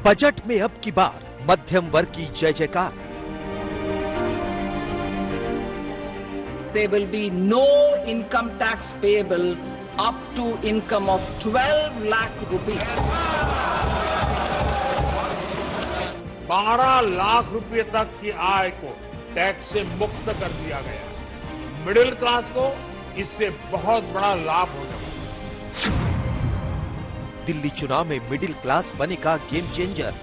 Budget में अब की बार मध्यम वर्ग की जय जयकार। There will be no income tax payable up to income of 12 lakh rupees. 12 lakh रुपए तक की आय को टैक्स से मुक्त कर दिया गया। मिडिल क्लास को इससे बहुत बड़ा लाभ हो जाएगा। दिल्ली चुनाव में मिडिल क्लास बनेगा गेम चेंजर।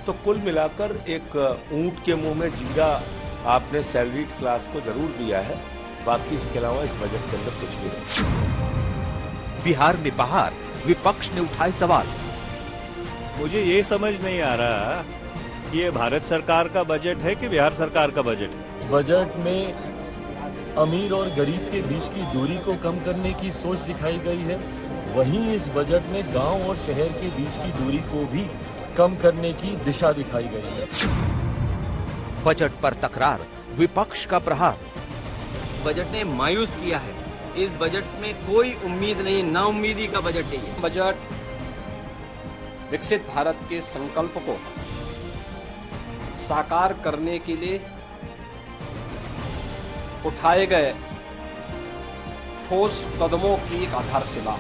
तो कुल मिलाकर एक ऊंट के मुंह में जीरा आपने सैलरीड क्लास को जरूर दिया है, बाकी इसके अलावा इस बजट के अंदर कुछ भी नहीं। बिहार में बहार, विपक्ष ने उठाए सवाल। मुझे ये समझ नहीं आ रहा कि ये भारत सरकार का बजट है कि बिहार सरकार का बजट है। बजट में अमीर और गरीब के बीच की दूरी को कम करने की सोच दिखाई गई है, वहीं इस बजट में गांव और शहर के बीच की दूरी को भी कम करने की दिशा दिखाई गई है। बजट पर तकरार, विपक्ष का प्रहार। बजट ने मायूस किया है। इस बजट में कोई उम्मीद नहीं, नाउम्मीदी का बजट है। बजट विकसित भारत के संकल्प को साकार करने के लिए उठाए गए ठोस कदमों की एक आधारशिला।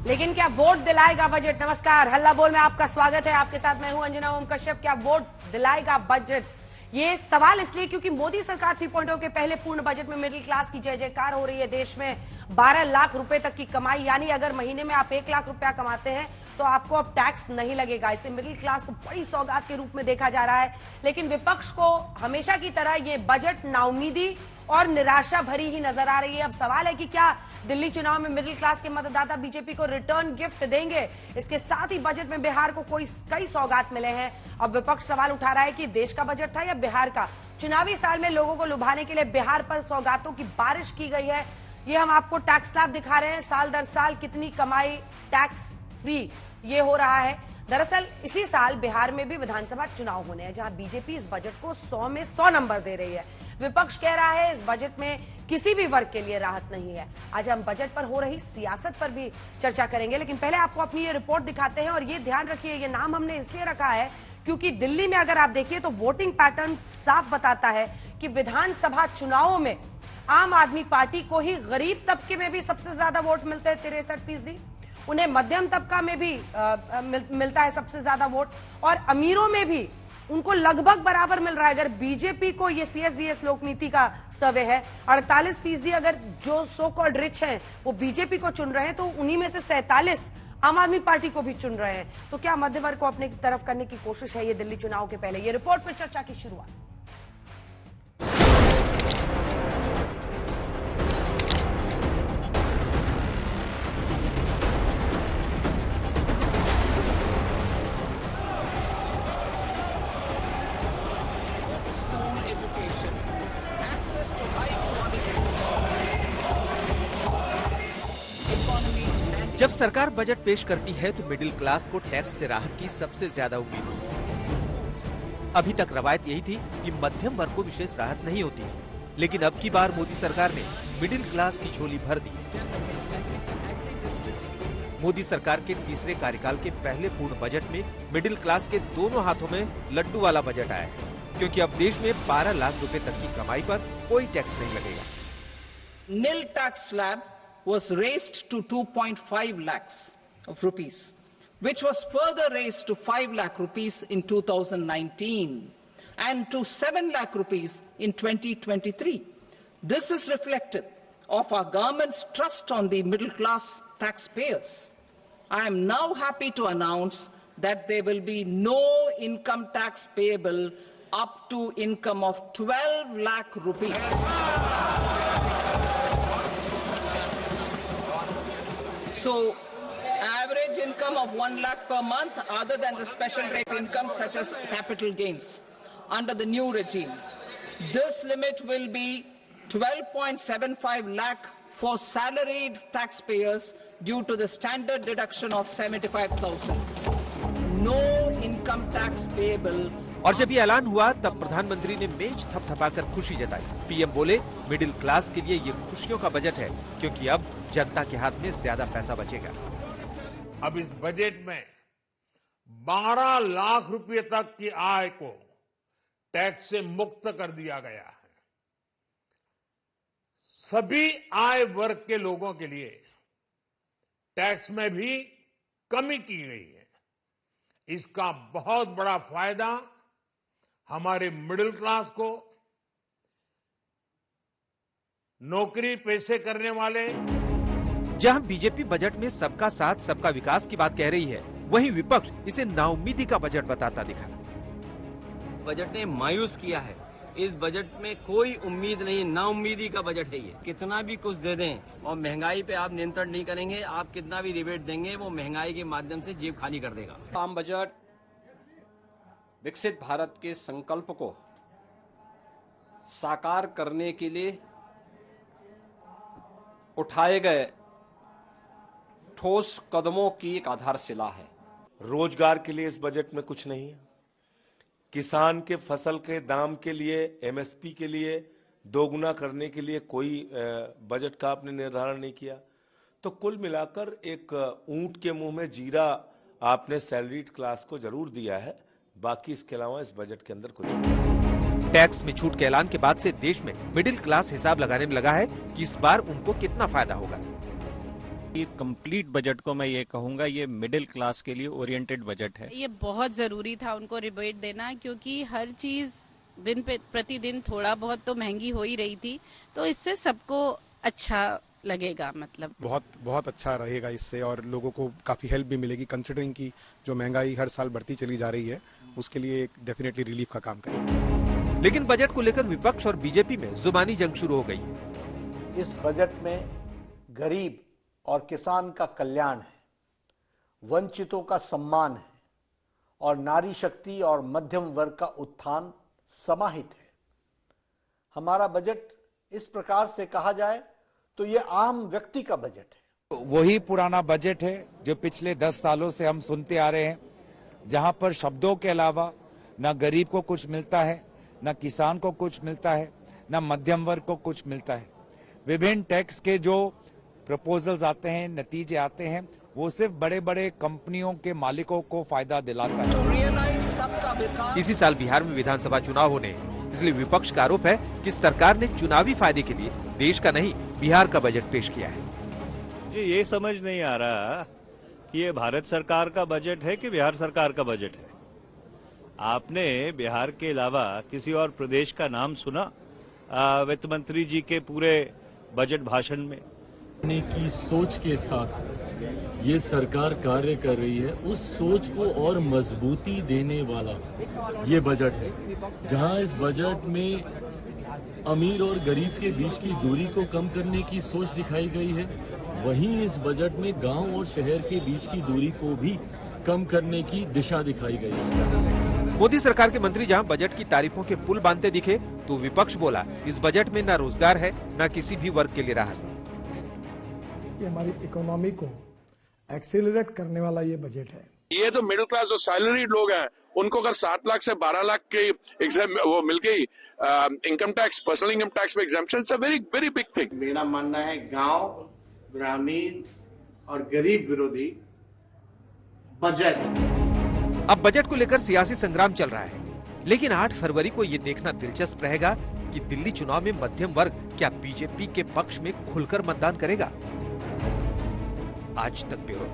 लेकिन क्या वोट दिलाएगा बजट? नमस्कार, हल्ला बोल में आपका स्वागत है। आपके साथ मैं हूं अंजना ओम कश्यप। क्या वोट दिलाएगा बजट? ये सवाल इसलिए क्योंकि मोदी सरकार 3.0 के पहले पूर्ण बजट में मिडिल क्लास की जय जयकार हो रही है। देश में 12 लाख रुपए तक की कमाई, यानी अगर महीने में आप 1 लाख रुपया कमाते हैं तो आपको अब टैक्स नहीं लगेगा। इसे मिडिल क्लास को बड़ी सौगात के रूप में देखा जा रहा है। लेकिन विपक्ष को हमेशा की तरह ये बजट नाउमीदी और निराशा भरी ही नजर आ रही है। अब सवाल है कि क्या दिल्ली चुनाव में मिडिल क्लास के मतदाता बीजेपी को रिटर्न गिफ्ट देंगे? इसके साथ ही बजट में बिहार को कई सौगात मिले हैं। अब विपक्ष सवाल उठा रहा है कि देश का बजट था या बिहार का? चुनावी साल में लोगों को लुभाने के लिए बिहार पर सौगातों की बारिश की गई है। ये हम आपको टैक्स स्लैब दिखा रहे हैं। साल दर साल कितनी कमाई टैक्स फ्री ये हो रहा है। दरअसल इसी साल बिहार में भी विधानसभा चुनाव होने हैं, जहां बीजेपी इस बजट को 100 में 100 नंबर दे रही है। विपक्ष कह रहा है इस बजट में किसी भी वर्ग के लिए राहत नहीं है। आज हम बजट पर हो रही सियासत पर भी चर्चा करेंगे, लेकिन पहले आपको अपनी ये रिपोर्ट दिखाते हैं। और ये ध्यान रखिए, ये नाम हमने इसलिए रखा है क्योंकि दिल्ली में अगर आप देखिए तो वोटिंग पैटर्न साफ बताता है कि विधानसभा चुनावों में आम आदमी पार्टी को ही गरीब तबके में भी सबसे ज्यादा वोट मिलते हैं, 63%। उन्हें मध्यम तबका में भी मिलता है सबसे ज्यादा वोट, और अमीरों में भी उनको लगभग बराबर मिल रहा है। अगर बीजेपी को, ये सीएसडीएस लोकनीति का सर्वे है, 48% अगर जो सो कॉल्ड रिच हैं वो बीजेपी को चुन रहे हैं, तो उन्हीं में से 47 आम आदमी पार्टी को भी चुन रहे हैं। तो क्या मध्य वर्ग को अपने तरफ करने की कोशिश है ये दिल्ली चुनाव के पहले? ये रिपोर्ट फिर चर्चा की शुरुआत। जब सरकार बजट पेश करती है तो मिडिल क्लास को टैक्स से राहत की सबसे ज्यादा उम्मीद होती है। अभी तक रवायत यही थी कि मध्यम वर्ग को विशेष राहत नहीं होती थी, लेकिन अब की बार मोदी सरकार ने मिडिल क्लास की झोली भर दी। मोदी सरकार के तीसरे कार्यकाल के पहले पूर्ण बजट में मिडिल क्लास के दोनों हाथों में लड्डू वाला बजट आया है, क्योंकि अब देश में 12 लाख रुपए तक की कमाई पर कोई टैक्स नहीं लगेगा। Nil tax slab was raised to 2.5 lakhs of rupees, which was further raised to 5 lakh rupees in 2019 and to 7 lakh rupees in 2023. This is reflective of our government's trust on the middle class taxpayers. I am now happy to announce that there will be no income tax payable up to income of 12 lakh rupees. So, average income of 1 lakh per month, other than the special rate income such as capital gains, under the new regime. This limit will be 12.75 lakh for salaried taxpayers due to the standard deduction of 75,000. No income tax payable और जब ये ऐलान हुआ तब प्रधानमंत्री ने मेज थपथपाकर खुशी जताई। पीएम बोले, मिडिल क्लास के लिए ये खुशियों का बजट है, क्योंकि अब जनता के हाथ में ज्यादा पैसा बचेगा। अब इस बजट में 12 लाख रुपए तक की आय को टैक्स से मुक्त कर दिया गया है। सभी आय वर्ग के लोगों के लिए टैक्स में भी कमी की गई है। इसका बहुत बड़ा फायदा हमारे मिडिल क्लास को, नौकरी पेशे करने वाले। जहां बीजेपी बजट में सबका साथ सबका विकास की बात कह रही है, वहीं विपक्ष इसे नाउम्मीदी का बजट बताता दिखा। बजट ने मायूस किया है। इस बजट में कोई उम्मीद नहीं, नाउम्मीदी का बजट है ये। कितना भी कुछ दे दें और महंगाई पे आप नियंत्रण नहीं करेंगे, आप कितना भी रिबेट देंगे वो महंगाई के माध्यम से जेब खाली कर देगा। आम बजट विकसित भारत के संकल्प को साकार करने के लिए उठाए गए ठोस कदमों की एक आधारशिला है। रोजगार के लिए इस बजट में कुछ नहीं है। किसान के फसल के दाम के लिए, एमएसपी के लिए दोगुना करने के लिए कोई बजट का आपने निर्धारण नहीं किया। तो कुल मिलाकर एक ऊंट के मुंह में जीरा आपने सैलरीड क्लास को जरूर दिया है, बाकी इसके अलावा इस बजट के अंदर कुछ नहीं। टैक्स में छूट के ऐलान के बाद से देश में मिडिल क्लास हिसाब लगाने में लगा है कि इस बार उनको कितना फायदा होगा। ये कंप्लीट बजट को मैं ये कहूंगा, ये मिडिल क्लास के लिए ओरिएंटेड बजट है। ये बहुत जरूरी था उनको रिबेट देना, क्योंकि हर चीज दिन पे प्रतिदिन थोड़ा बहुत तो महंगी हो ही रही थी, तो इससे सबको अच्छा लगेगा। मतलब बहुत अच्छा रहेगा इससे, और लोगों को काफी हेल्प भी मिलेगी, कंसिडरिंग की जो महंगाई हर साल बढ़ती चली जा रही है, उसके लिए एक डेफिनेटली रिलीफ का काम करेगा। लेकिन बजट को लेकर विपक्ष और बीजेपी में जुबानी जंग शुरू हो गई। इस बजट में गरीब और किसान का कल्याण है, वंचितों का सम्मान है और नारी शक्ति और मध्यम वर्ग का उत्थान समाहित है। हमारा बजट इस प्रकार से कहा जाए तो ये आम व्यक्ति का बजट है। वही पुराना बजट है जो पिछले 10 सालों से हम सुनते आ रहे हैं, जहां पर शब्दों के अलावा न गरीब को कुछ मिलता है, न किसान को कुछ मिलता है, न मध्यम वर्ग को कुछ मिलता है। विभिन्न टैक्स के जो प्रपोजल्स आते हैं, नतीजे आते हैं, वो सिर्फ बड़े बड़े कंपनियों के मालिकों को फायदा दिलाता है। इसी साल बिहार में विधानसभा चुनाव होने हैं, इसलिए विपक्ष का आरोप है कि सरकार ने चुनावी फायदे के लिए देश का नहीं बिहार का बजट पेश किया है। ये समझ नहीं आ रहा कि ये भारत सरकार का बजट है कि बिहार सरकार का बजट है। आपने बिहार के अलावा किसी और प्रदेश का नाम सुना वित्त मंत्री जी के पूरे बजट भाषण में? की सोच के साथ ये सरकार कार्य कर रही है, उस सोच को और मजबूती देने वाला ये बजट है, जहां इस बजट में अमीर और गरीब के बीच की दूरी को कम करने की सोच दिखाई गई है, वहीं इस बजट में गांव और शहर के बीच की दूरी को भी कम करने की दिशा दिखाई गई है। मोदी सरकार के मंत्री जहां बजट की तारीफों के पुल बांधते दिखे, तो विपक्ष बोला इस बजट में न रोजगार है, न किसी भी वर्ग के लिए राहत। ये हमारी इकोनॉमी को एक्सेलरेट करने वाला ये बजट है। ये तो मिडिल क्लास जो सैलरीड लोग हैं, उनको अगर 7 लाख से 12 लाख के वो मिल गई income tax, personal income tax में exemption, it's a very very big thing. मेरा मानना है गांव, ग्रामीण और गरीब विरोधी बजट। अब बजट को लेकर सियासी संग्राम चल रहा है, लेकिन 8 फरवरी को ये देखना दिलचस्प रहेगा कि दिल्ली चुनाव में मध्यम वर्ग क्या बीजेपी के पक्ष में खुलकर मतदान करेगा। आज तक ब्यूरो।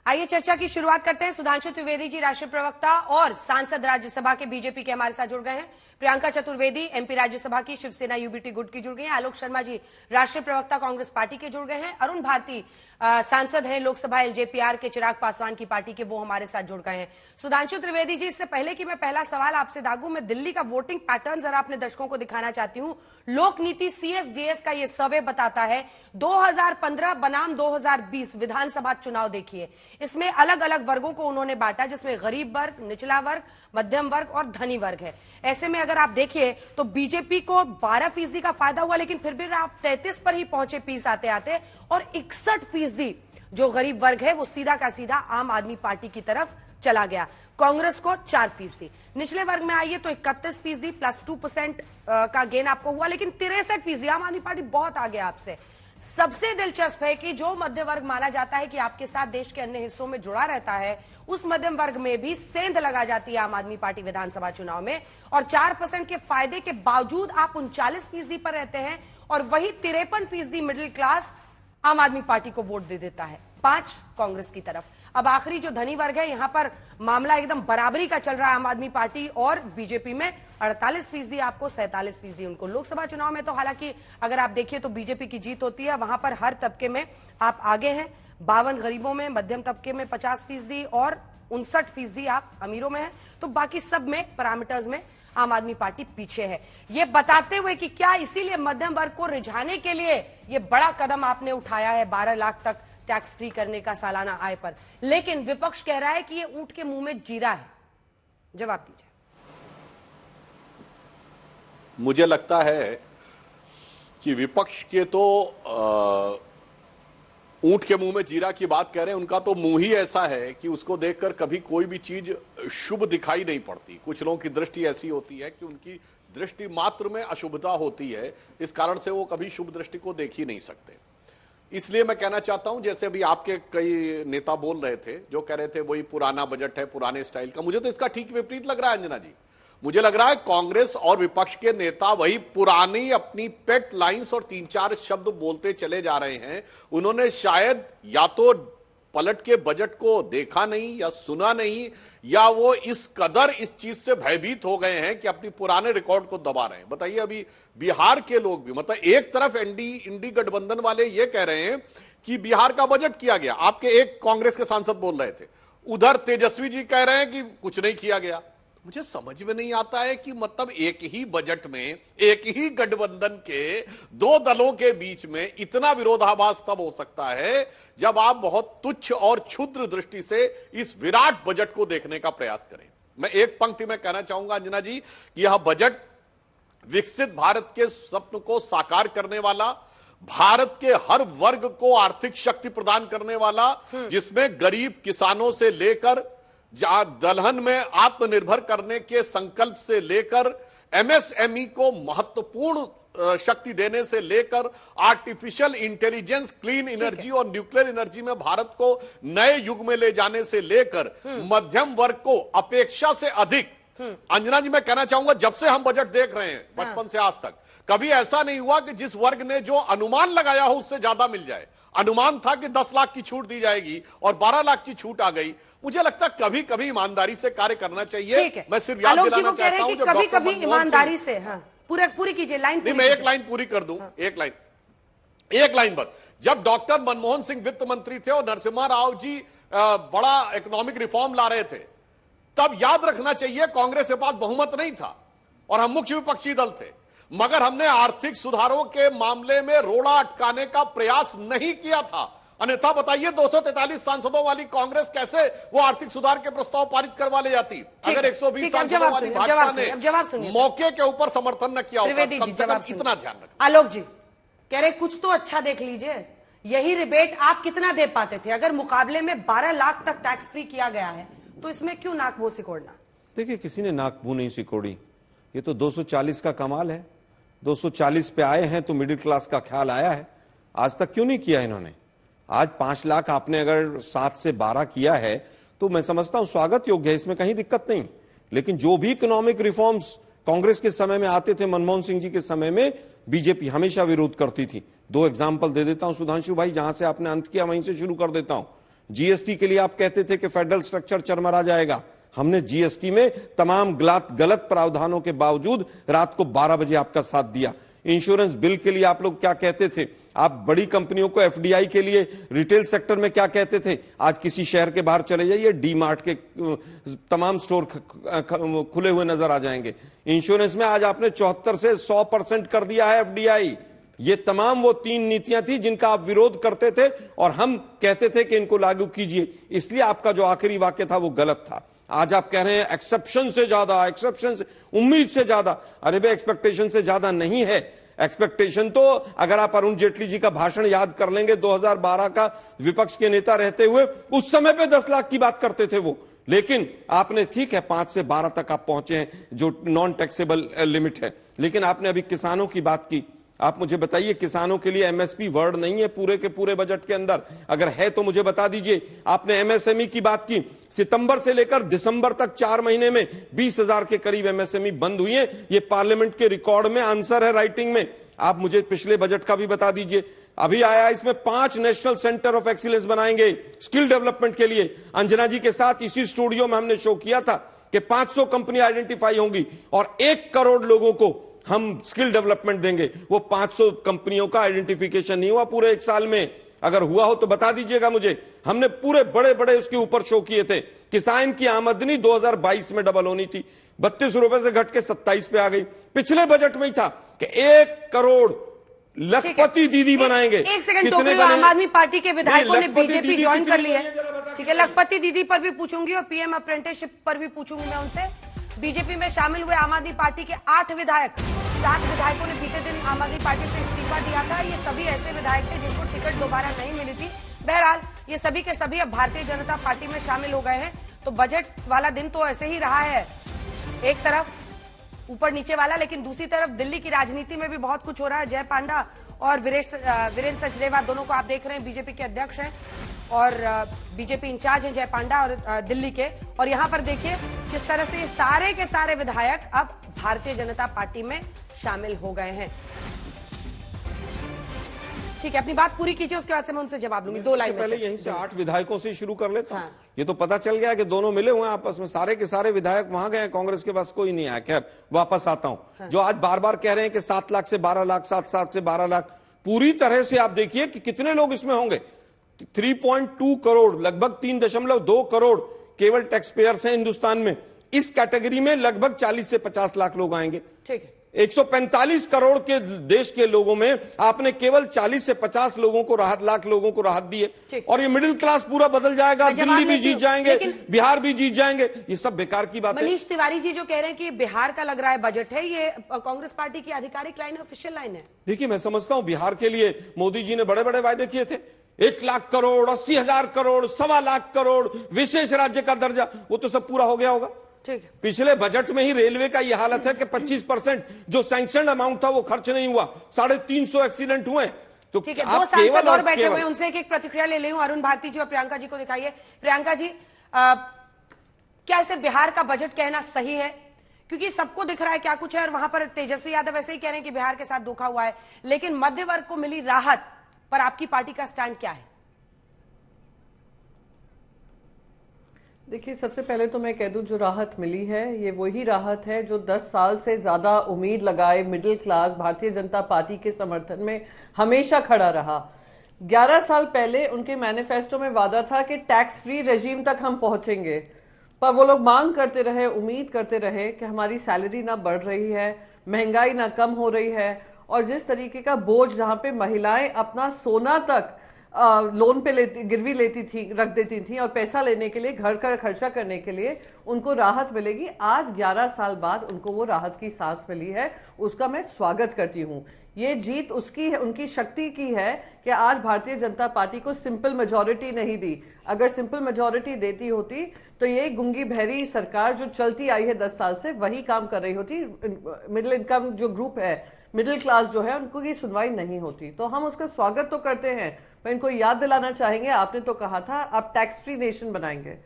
आइए चर्चा की शुरुआत करते हैं। सुधांशु त्रिवेदी जी राष्ट्रीय प्रवक्ता और सांसद राज्यसभा के बीजेपी के हमारे साथ जुड़ गए हैं। प्रियंका चतुर्वेदी एमपी राज्यसभा की शिवसेना यूबीटी गुट की जुड़ गई हैं। आलोक शर्मा जी राष्ट्रीय प्रवक्ता कांग्रेस पार्टी के जुड़ गए हैं। अरुण भारती सांसद हैं लोकसभा एलजेपीआर के, चिराग पासवान की पार्टी के, वो हमारे साथ जुड़ गए हैं। सुधांशु त्रिवेदी जी, इससे पहले कि मैं पहला सवाल आपसे दागूं, मैं दिल्ली का वोटिंग पैटर्न जरा अपने दर्शकों को दिखाना चाहती हूं। लोक नीति सीएसडीएस का ये सर्वे बताता है 2015 बनाम 2020 विधानसभा चुनाव देखिए, इसमें अलग अलग वर्गों को उन्होंने बांटा, जिसमें गरीब वर्ग, निचला वर्ग, मध्यम वर्ग और धनी वर्ग है। ऐसे में अगर आप देखिए तो बीजेपी को 12% का फायदा हुआ, लेकिन फिर भी आप 33 पर ही पहुंचे पीस आते आते, और 61% जो गरीब वर्ग है वो सीधा का सीधा आम आदमी पार्टी की तरफ चला गया। कांग्रेस को 4%। निचले वर्ग में आइए तो 31% प्लस 2% का गेन आपको हुआ, लेकिन 63% आम आदमी पार्टी बहुत आगे आपसे। सबसे दिलचस्प है कि जो मध्य वर्ग माना जाता है कि आपके साथ देश के अन्य हिस्सों में जुड़ा रहता है, उस मध्यम वर्ग में भी सेंध लगा जाती है आम आदमी पार्टी विधानसभा चुनाव में, और 4% के फायदे के बावजूद आप 39% पर रहते हैं, और वही 53% मिडिल क्लास आम आदमी पार्टी को वोट दे देता है, 5 कांग्रेस की तरफ। अब आखिरी जो धनी वर्ग है, यहां पर मामला एकदम बराबरी का चल रहा है, आम आदमी पार्टी और बीजेपी में 48% आपको, 47% उनको। लोकसभा चुनाव में तो हालांकि अगर आप देखिए तो बीजेपी की जीत होती है, वहां पर हर तबके में आप आगे हैं। 52 गरीबों में, मध्यम तबके में 50% और 59% आप अमीरों में हैं। तो बाकी सब में पैरामीटर्स में आम आदमी पार्टी पीछे है। ये बताते हुए कि क्या इसीलिए मध्यम वर्ग को रिझाने के लिए ये बड़ा कदम आपने उठाया है 12 लाख तक टैक्स फ्री करने का सालाना आय पर, लेकिन विपक्ष कह रहा है कि ये ऊंट के मुंह में जीरा है। जवाब दीजिए। मुझे लगता है कि विपक्ष के तो ऊंट के मुंह में जीरा की बात कह रहे हैं, उनका तो मुंह ही ऐसा है कि उसको देखकर कभी कोई भी चीज शुभ दिखाई नहीं पड़ती। कुछ लोगों की दृष्टि ऐसी होती है कि उनकी दृष्टि मात्र में अशुभता होती है, इस कारण से वो कभी शुभ दृष्टि को देख ही नहीं सकते। इसलिए मैं कहना चाहता हूं, जैसे अभी आपके कई नेता बोल रहे थे, जो कह रहे थे वही पुराना बजट है, पुराने स्टाइल का, मुझे तो इसका ठीक विपरीत लग रहा है अंजना जी। मुझे लग रहा है कांग्रेस और विपक्ष के नेता वही पुरानी अपनी पेट लाइंस और 3-4 शब्द बोलते चले जा रहे हैं। उन्होंने शायद या तो पलट के बजट को देखा नहीं या सुना नहीं, या वो इस कदर इस चीज से भयभीत हो गए हैं कि अपनी पुराने रिकॉर्ड को दबा रहे हैं। बताइए, अभी बिहार के लोग भी, मतलब एक तरफ इंडी गठबंधन वाले ये कह रहे हैं कि बिहार का बजट किया गया, आपके एक कांग्रेस के सांसद बोल रहे थे, उधर तेजस्वी जी कह रहे हैं कि कुछ नहीं किया गया। मुझे समझ में नहीं आता है कि मतलब एक ही बजट में एक ही गठबंधन के 2 दलों के बीच में इतना विरोधाभास तब हो सकता है जब आप बहुत तुच्छ और क्षुद्र दृष्टि से इस विराट बजट को देखने का प्रयास करें। मैं एक पंक्ति में कहना चाहूंगा अंजना जी कि यह बजट विकसित भारत के स्वप्न को साकार करने वाला, भारत के हर वर्ग को आर्थिक शक्ति प्रदान करने वाला, जिसमें गरीब किसानों से लेकर दलहन में आत्मनिर्भर करने के संकल्प से लेकर एमएसएमई को महत्वपूर्ण शक्ति देने से लेकर आर्टिफिशियल इंटेलिजेंस, क्लीन एनर्जी और न्यूक्लियर एनर्जी में भारत को नए युग में ले जाने से लेकर मध्यम वर्ग को अपेक्षा से अधिक। अंजना जी, मैं कहना चाहूंगा, जब से हम बजट देख रहे हैं बचपन से आज तक, कभी ऐसा नहीं हुआ कि जिस वर्ग ने जो अनुमान लगाया हो उससे ज्यादा मिल जाए। अनुमान था कि 10 लाख की छूट दी जाएगी और 12 लाख की छूट आ गई। मुझे लगता है कभी कभी ईमानदारी से कार्य करना चाहिए। मैं सिर्फ याद दिलाना चाहता हूं, कभी कभी ईमानदारी से, पूरी कीजिए लाइन। नहीं, मैं एक लाइन पूरी कर दूं, एक लाइन बस। जब डॉक्टर मनमोहन सिंह वित्त मंत्री थे और नरसिम्हा राव जी बड़ा इकोनॉमिक रिफॉर्म ला रहे थे, तब याद रखना चाहिए कांग्रेस के पास बहुमत नहीं था और हम मुख्य विपक्षी दल थे, मगर हमने आर्थिक सुधारों के मामले में रोड़ा अटकाने का प्रयास नहीं किया था। अन्यथा बताइए 243 सांसदों वाली कांग्रेस कैसे वो आर्थिक सुधार के प्रस्ताव पारित करवा ले जाती अगर 120 सांसदों वाली भाजपा ने मौके के ऊपर समर्थन न किया होता। कम से कम इतना ध्यान रखें। आलोक जी कह रहे कुछ तो अच्छा देख लीजिए, यही रिबेट आप कितना दे पाते थे? अगर मुकाबले में 12 लाख तक टैक्स फ्री किया गया है तो इसमें क्यों नाक मुंह सिकोड़ना? देखिए, किसी ने नाक मुंह नहीं सिकोड़ी, ये तो 240 का कमाल है। 240 पे आए हैं तो मिडिल क्लास का ख्याल आया है। आज तक क्यों नहीं किया इन्होंने? आज 5 लाख आपने अगर 7 से 12 किया है तो मैं समझता हूं स्वागत योग्य है, इसमें कहीं दिक्कत नहीं। लेकिन जो भी इकोनॉमिक रिफॉर्म्स कांग्रेस के समय में आते थे, मनमोहन सिंह जी के समय में बीजेपी हमेशा विरोध करती थी। 2 एग्जाम्पल दे देता हूं सुधांशु भाई, जहां से आपने अंत किया वहीं से शुरू कर देता हूं। जीएसटी के लिए आप कहते थे कि फेडरल स्ट्रक्चर चरमरा जाएगा। हमने जीएसटी में तमाम गलत प्रावधानों के बावजूद रात को 12 बजे आपका साथ दिया। इंश्योरेंस बिल के लिए आप लोग क्या कहते थे? आप बड़ी कंपनियों को एफडीआई के लिए रिटेल सेक्टर में क्या कहते थे? आज किसी शहर के बाहर चले जाइए, डी मार्ट के तमाम स्टोर खुले हुए नजर आ जाएंगे। इंश्योरेंस में आज आपने 74 से 100% कर दिया है एफडीआई। ये तमाम वो 3 नीतियां थी जिनका आप विरोध करते थे और हम कहते थे कि इनको लागू कीजिए, इसलिए आपका जो आखिरी वाक्य था वो गलत था। आज आप कह रहे हैं एक्सेप्शन से ज्यादा, एक्सेप्शन से, उम्मीद से ज्यादा। अरे भाई, एक्सपेक्टेशन से ज्यादा नहीं है। एक्सपेक्टेशन तो अगर आप अरुण जेटली जी का भाषण याद कर लेंगे 2012 का, विपक्ष के नेता रहते हुए उस समय पे 10 लाख की बात करते थे वो, लेकिन आपने ठीक है 5 से 12 तक आप पहुंचे हैं जो नॉन टैक्सेबल लिमिट है, लेकिन आपने अभी किसानों की बात की। आप मुझे बताइए किसानों के लिए एमएसपी वर्ड नहीं है पूरे के पूरे बजट के अंदर, अगर है तो मुझे बता दीजिए। आपने एमएसएमई की बात की, सितंबर से लेकर दिसंबर तक 4 महीने में 20,000 के करीब एमएसएमई बंद हुई है। ये पार्लियामेंट के रिकॉर्ड में आंसर है राइटिंग में। आप मुझे पिछले बजट का भी बता दीजिए। अभी आया इसमें 5 नेशनल सेंटर ऑफ एक्सीलेंस बनाएंगे स्किल डेवलपमेंट के लिए। अंजना जी के साथ इसी स्टूडियो में हमने शो किया था कि 500 कंपनी आइडेंटिफाई होंगी और 1 करोड़ लोगों को हम स्किल डेवलपमेंट देंगे। वो 500 कंपनियों का आइडेंटिफिकेशन नहीं हुआ पूरे 1 साल में। अगर हुआ हो तो बता दीजिएगा मुझे। हमने पूरे बड़े बड़े उसके ऊपर शो किए थे। किसान की आमदनी 2022 में डबल होनी थी, 32 रुपए से घट के 27 पे आ गई। पिछले बजट में ही था कि 1 करोड़ लखपति दीदी बनाएंगे। एक सेकंड तो आम आदमी पार्टी के विधायकों ने बीजेपी ज्वाइन कर ली है, ठीक है। लखपति दीदी पर भी पूछूंगी और पीएम अप्रेंटिसशिप पर भी पूछूंगी मैं उनसे। बीजेपी में शामिल हुए आम आदमी पार्टी के 8 विधायक, 7 विधायकों ने बीते दिन आम आदमी पार्टी से इस्तीफा दिया था। ये सभी ऐसे विधायक थे जिनको टिकट दोबारा नहीं मिली थी। बहरहाल ये सभी के सभी अब भारतीय जनता पार्टी में शामिल हो गए हैं। तो बजट वाला दिन तो ऐसे ही रहा है, एक तरफ ऊपर नीचे वाला, लेकिन दूसरी तरफ दिल्ली की राजनीति में भी बहुत कुछ हो रहा है। जय पांडा और वीरेंद्र सचदेवा दोनों को आप देख रहे हैं, बीजेपी के अध्यक्ष हैं और बीजेपी इंचार्ज हैं जय पांडा और दिल्ली के। और यहां पर देखिए किस तरह से ये सारे के सारे विधायक अब भारतीय जनता पार्टी में शामिल हो गए हैं। ठीक है, अपनी बात पूरी कीजिए, उसके बाद से मैं उनसे जवाब लूंगी। 2 लाइन में पहले यहीं से 8 विधायकों से शुरू कर लेता हूं। ये तो पता चल गया कि दोनों मिले हुए हैं आपस में, सारे के सारे विधायक वहां गए, कांग्रेस के पास कोई नहीं आया। खैर वापस आता हूं। जो आज बार बार कह रहे हैं कि 7 लाख से 12 लाख, 7 से 12 लाख, पूरी तरह से आप देखिए कि कितने लोग इसमें होंगे। 3.2 करोड़, लगभग 3.2 करोड़ केवल टैक्स पेयर्स हैं हिंदुस्तान में। इस कैटेगरी में लगभग 40 से 50 लाख लोग आएंगे। ठीक है। 145 करोड़ के देश के लोगों में आपने केवल 40 से 50 लोगों को राहत, लाख लोगों को राहत दी है। और ये मिडिल क्लास पूरा बदल जाएगा, दिल्ली भी जीत जाएंगे, बिहार भी जीत जाएंगे। ये सब बेकार की बात है। मनीष तिवारी जी जो कह रहे हैं कि बिहार का लग रहा है बजट है, ये कांग्रेस पार्टी की आधिकारिक लाइन है, ऑफिशियल लाइन है। देखिए मैं समझता हूं बिहार के लिए मोदी जी ने बड़े बड़े वायदे किए थे। 1 लाख करोड़, 80,000 करोड़, 1.25 लाख करोड़, विशेष राज्य का दर्जा, वो तो सब पूरा हो गया होगा। पिछले बजट में ही रेलवे का यह हालत है कि 25% जो सैंक्शन अमाउंट था वो खर्च नहीं हुआ, 350 एक्सीडेंट हुए। तो ठीक है, 2 सांसद और बैठे हुए, उनसे एक प्रतिक्रिया ले लूं। अरुण भारती जी और प्रियंका जी को दिखाइए। प्रियंका जी, क्या इसे बिहार का बजट कहना सही है? क्योंकि सबको दिख रहा है क्या कुछ है, और वहां पर तेजस्वी यादव ऐसे ही कह रहे हैं कि बिहार के साथ धोखा हुआ है, लेकिन मध्य वर्ग को मिली राहत पर आपकी पार्टी का स्टैंड क्या है? देखिए, सबसे पहले तो मैं कह दूं, जो राहत मिली है ये वही राहत है जो 10 साल से ज्यादा उम्मीद लगाए middle class Bharatiya Janata party के समर्थन में हमेशा खड़ा रहा। 11 साल पहले उनके मैनिफेस्टो में वादा था कि टैक्स फ्री रेजीम तक हम पहुंचेंगे, पर वो लोग मांग करते रहे, उम्मीद करते रहे कि हमारी सैलरी ना बढ़ रही है, महंगाई ना कम हो रही है, और जिस तरीके का बोझ जहां पे महिलाएं अपना सोना तक लोन पे गिरवी लेती थी, रख देती थी, और पैसा लेने के लिए, घर का खर्चा करने के लिए उनको राहत मिलेगी। आज 11 साल बाद उनको वो राहत की सांस मिली है, उसका मैं स्वागत करती हूँ। ये जीत उसकी है, उनकी शक्ति की है कि आज भारतीय जनता पार्टी को सिंपल मेजॉरिटी नहीं दी। अगर सिंपल मेजॉरिटी देती होती तो ये गुंगी बहरी सरकार जो चलती आई है 10 साल से वही काम कर रही होती। मिडिल इनकम जो ग्रुप है, मिडिल क्लास जो है, उनको की सुनवाई नहीं होती। तो हम उसका स्वागत तो करते हैं, पर इनको याद दिलाना चाहेंगे, आपने तो कहा था आप टैक्स फ्री नेशन बनाएंगे।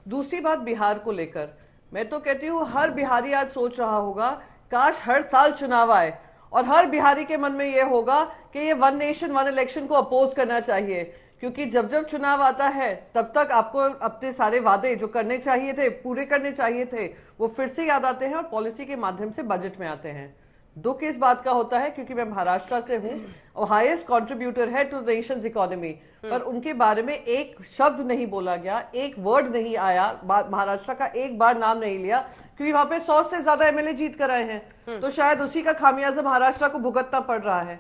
दूसरी बात बिहार को लेकर, मैं तो कहती हूँ हर बिहारी आज सोच रहा होगा काश हर साल चुनाव आए और हर बिहारी के मन में यह होगा कि ये 1 नेशन 1 इलेक्शन को अपोज करना चाहिए, क्योंकि जब जब चुनाव आता है तब तक आपको अपने सारे वादे जो करने चाहिए थे, पूरे करने चाहिए थे, वो फिर से याद आते हैं और पॉलिसी के माध्यम से बजट में आते हैं। दुख इस बात का होता है क्योंकि मैं महाराष्ट्र से हूं और हाईएस्ट कंट्रीब्यूटर है टू द नेशंस इकोनॉमी, पर उनके बारे में एक शब्द नहीं बोला गया, एक वर्ड नहीं आया, महाराष्ट्र का एक बार नाम नहीं लिया, क्योंकि वहां पे 100 से ज्यादा एमएलए जीत कर आए हैं। तो शायद उसी का खामियाजा महाराष्ट्र को भुगतना पड़ रहा है।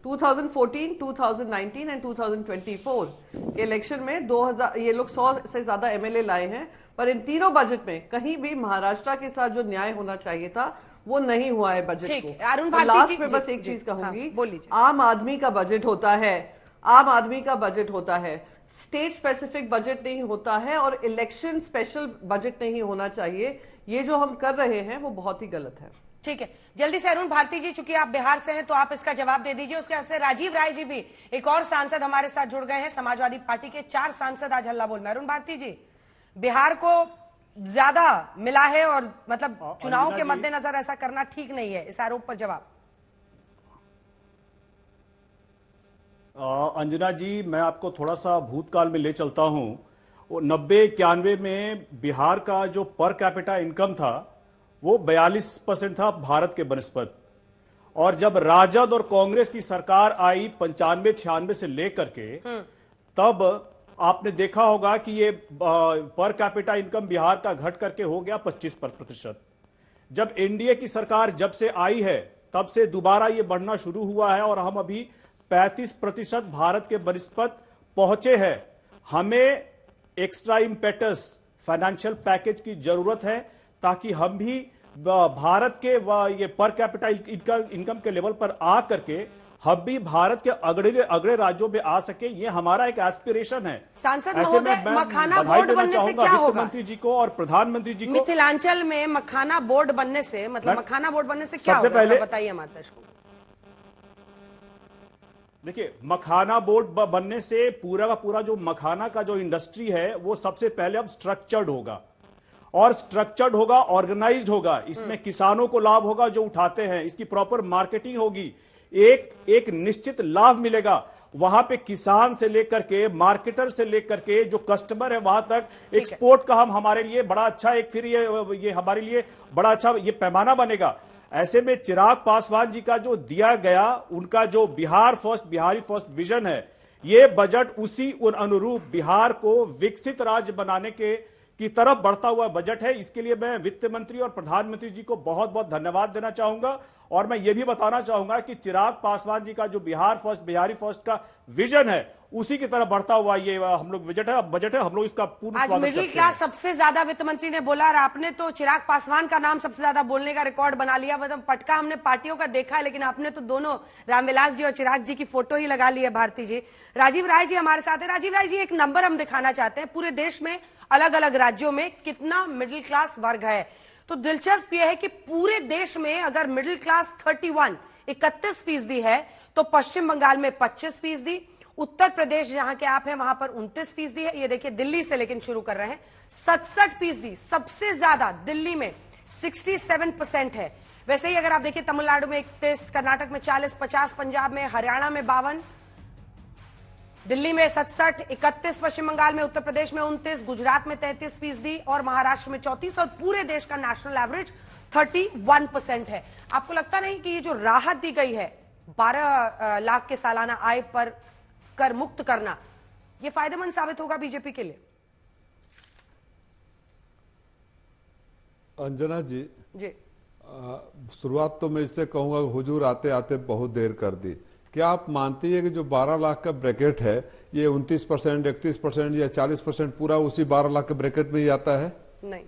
2014, 2019 एंड 2024 के इलेक्शन में 2000 ये लोग 100 से ज्यादा एमएलए लाए हैं, पर इन तीनों बजट में कहीं भी महाराष्ट्र के साथ जो न्याय होना चाहिए था वो नहीं हुआ है बजट को। लास्ट में बस एक चीज कहूंगी, आम आदमी का बजट होता है, आम आदमी का बजट होता है। स्टेट स्पेसिफिक बजट नहीं होता है और इलेक्शन स्पेशल बजट नहीं होना चाहिए। ये जो हम कर रहे हैं वो बहुत ही गलत है। ठीक है, जल्दी से अरुण भारती जी, चूंकि आप बिहार से हैं तो आप इसका जवाब दे दीजिए। उसके बाद से राजीव राय जी भी एक और सांसद हमारे साथ जुड़ गए हैं, समाजवादी पार्टी के 4 सांसद आज हल्ला बोल में। अरुण भारती जी, बिहार को ज्यादा मिला है और मतलब चुनाव के मद्देनजर ऐसा करना ठीक नहीं है, इस आरोप पर जवाब। अंजना जी, मैं आपको थोड़ा सा भूतकाल में ले चलता हूं। 90-91 में बिहार का जो पर कैपिटा इनकम था वो 42% था भारत के बनस्पत, और जब राजद और कांग्रेस की सरकार आई 95-96 से लेकर के, तब आपने देखा होगा कि ये पर कैपिटा इनकम बिहार का घट करके हो गया 25%। जब एनडीए की सरकार जब से आई है तब से दोबारा ये बढ़ना शुरू हुआ है और हम अभी 35% भारत के बनस्पत पहुंचे हैं। हमें एक्स्ट्रा इम्पेटस फाइनेंशियल पैकेज की जरूरत है ताकि हम भी भारत के ये पर कैपिटा इनकम के लेवल पर आ करके हम भी भारत के अगले राज्यों में आ सके। ये हमारा एक एस्पिरेशन है। सांसद महोदय, मखाना बोर्ड बनने से क्या होगा? वित्त मंत्री जी को और प्रधानमंत्री जी को। मिथिलांचल में मखाना बोर्ड बनने से मतलब मखाना बोर्ड बनने से क्या सबसे होगा? पहले बताइए हमारे दर्शकों। देखिए, मखाना बोर्ड बनने से पूरा का पूरा जो मखाना का जो इंडस्ट्री है वो सबसे पहले अब स्ट्रक्चर्ड होगा, और स्ट्रक्चर्ड होगा, ऑर्गेनाइज्ड होगा। इसमें किसानों को लाभ होगा जो उठाते हैं, इसकी प्रॉपर मार्केटिंग होगी, एक निश्चित लाभ मिलेगा। वहां पे किसान से लेकर के मार्केटर से लेकर के जो कस्टमर है वहां तक एक्सपोर्ट का हमारे लिए बड़ा अच्छा एक फिर ये हमारे लिए बड़ा अच्छा ये पैमाना बनेगा। ऐसे में चिराग पासवान जी का जो दिया गया उनका जो Bihar first Bihari first vision है, ये बजट उसी अनुरूप बिहार को विकसित राज्य बनाने की तरफ बढ़ता हुआ बजट है। इसके लिए मैं वित्त मंत्री और प्रधानमंत्री जी को बहुत बहुत धन्यवाद देना चाहूंगा। और मैं ये भी बताना चाहूंगा कि चिराग पासवान जी का जो बिहार फर्स्ट बिहारी फर्स्ट का विजन है उसी की तरफ बढ़ता हुआ ये हम लोग बजट है। हम लोग इसका पूर्ण आज मिडिल क्लास सबसे ज्यादा वित्त मंत्री ने बोला और आपने तो चिराग पासवान का नाम सबसे ज्यादा बोलने का रिकॉर्ड बना लिया। मतलब पटका हमने पार्टियों का देखा है, लेकिन आपने तो दोनों रामविलास जी और चिराग जी की फोटो ही लगा ली है। भारती जी, राजीव राय जी हमारे साथ है। राजीव राय जी, एक नंबर हम दिखाना चाहते हैं, पूरे देश में अलग अलग राज्यों में कितना मिडिल क्लास वर्ग है। तो दिलचस्प यह है कि पूरे देश में अगर मिडिल क्लास 31% है तो पश्चिम बंगाल में 25%, उत्तर प्रदेश जहां के आप हैं वहां पर 29% है। ये देखिए दिल्ली से लेकिन शुरू कर रहे हैं, 67%, सबसे ज्यादा दिल्ली में 67% है। वैसे ही अगर आप देखिए तमिलनाडु में 31, कर्नाटक में 40, 50 पंजाब में, हरियाणा में 52, दिल्ली में 67, 31 पश्चिम बंगाल में, उत्तर प्रदेश में 29, गुजरात में 33% और महाराष्ट्र में 34, और पूरे देश का नेशनल एवरेज 31% है। आपको लगता नहीं कि ये जो राहत दी गई है 12 लाख के सालाना आय पर कर मुक्त करना, ये फायदेमंद साबित होगा बीजेपी के लिए? अंजना जी, शुरुआत तो मैं इससे कहूंगा हुजूर आते आते बहुत देर कर दी। क्या आप मानती है कि जो 12 लाख का ब्रैकेट है ये 29%, 31% या 40% पूरा उसी 12 लाख के ब्रैकेट में ही आता है? नहीं।